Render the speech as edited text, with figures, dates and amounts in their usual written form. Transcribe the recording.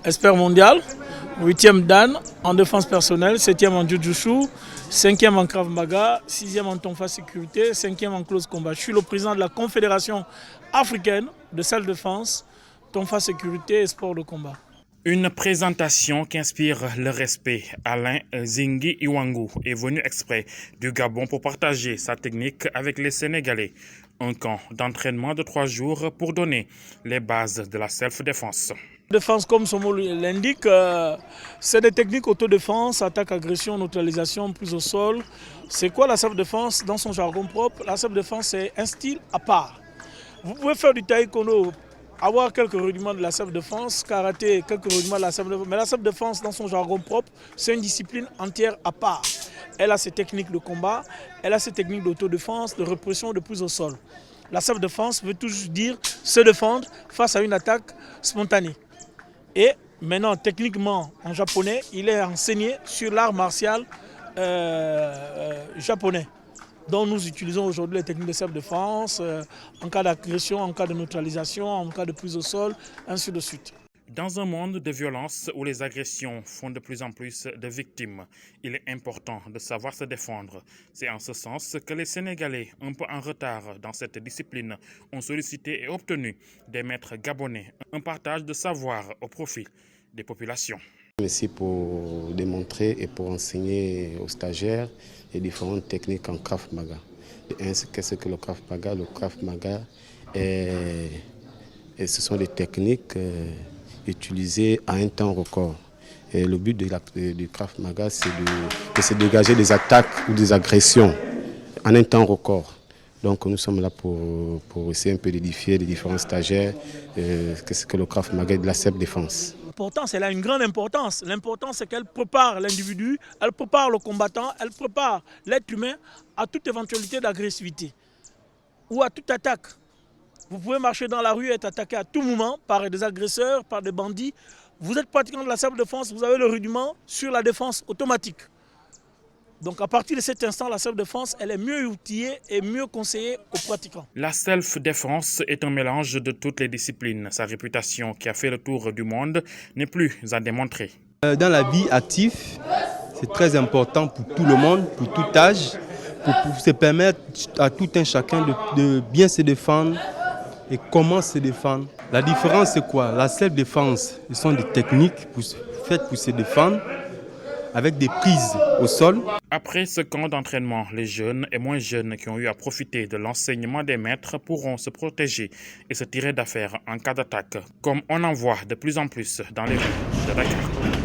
expert mondial, 8e Dan en défense personnelle, 7e en Jiu-Jitsu, 5e en Krav Maga, 6e en Tonfa Sécurité, 5e en Close Combat. Je suis le président de la Confédération africaine de self-défense, Tonfa Sécurité et sport de combat. Une présentation qui inspire le respect. Alain Zingi Iwangu est venu exprès du Gabon pour partager sa technique avec les Sénégalais. Un camp d'entraînement de 3 jours pour donner les bases de la self-défense. Défense, comme son mot l'indique, c'est des techniques autodéfense, attaque, agression, neutralisation, prise au sol. C'est quoi la self-défense dans son jargon propre? La self-défense, c'est un style à part. Vous pouvez faire du taekwondo, avoir quelques rudiments de la self-défense, karaté, quelques rudiments de la self-défense. Mais la self-défense, dans son jargon propre, c'est une discipline entière à part. Elle a ses techniques de combat, elle a ses techniques d'autodéfense, de répression, de prise au sol. La self-défense veut toujours dire se défendre face à une attaque spontanée. Et maintenant, techniquement, en japonais, il est enseigné sur l'art martial japonais, dont nous utilisons aujourd'hui les techniques de self-défense, en cas d'agression, en cas de neutralisation, en cas de prise au sol, ainsi de suite. Dans un monde de violence où les agressions font de plus en plus de victimes, il est important de savoir se défendre. C'est en ce sens que les Sénégalais, un peu en retard dans cette discipline, ont sollicité et obtenu des maîtres gabonais un partage de savoir au profit des populations. Ici pour démontrer et pour enseigner aux stagiaires les différentes techniques en Krav Maga. Qu'est-ce que le Krav Maga? Le Krav Maga, ce sont des techniques utilisées à un temps record. Et le but du Krav Maga, c'est de dégager des attaques ou des agressions en un temps record. Donc nous sommes là pour essayer un peu d'édifier les différents stagiaires qu'est-ce que le Krav Maga et de la self-défense. L'importance, elle a une grande importance. L'importance, c'est qu'elle prépare l'individu, elle prépare le combattant, elle prépare l'être humain à toute éventualité d'agressivité ou à toute attaque. Vous pouvez marcher dans la rue et être attaqué à tout moment par des agresseurs, par des bandits. Vous êtes pratiquant de la self-défense, vous avez le rudiment sur la défense automatique. Donc à partir de cet instant, la self-défense, elle est mieux outillée et mieux conseillée aux pratiquants. La self-défense est un mélange de toutes les disciplines. Sa réputation qui a fait le tour du monde n'est plus à démontrer. Dans la vie active, c'est très important pour tout le monde, pour tout âge, pour se permettre à tout un chacun de bien se défendre et comment se défendre. La différence c'est quoi? La self-défense, ce sont des techniques faites pour se défendre avec des prises au sol. Après ce camp d'entraînement, les jeunes et moins jeunes qui ont eu à profiter de l'enseignement des maîtres pourront se protéger et se tirer d'affaire en cas d'attaque, comme on en voit de plus en plus dans les rues de Dakar.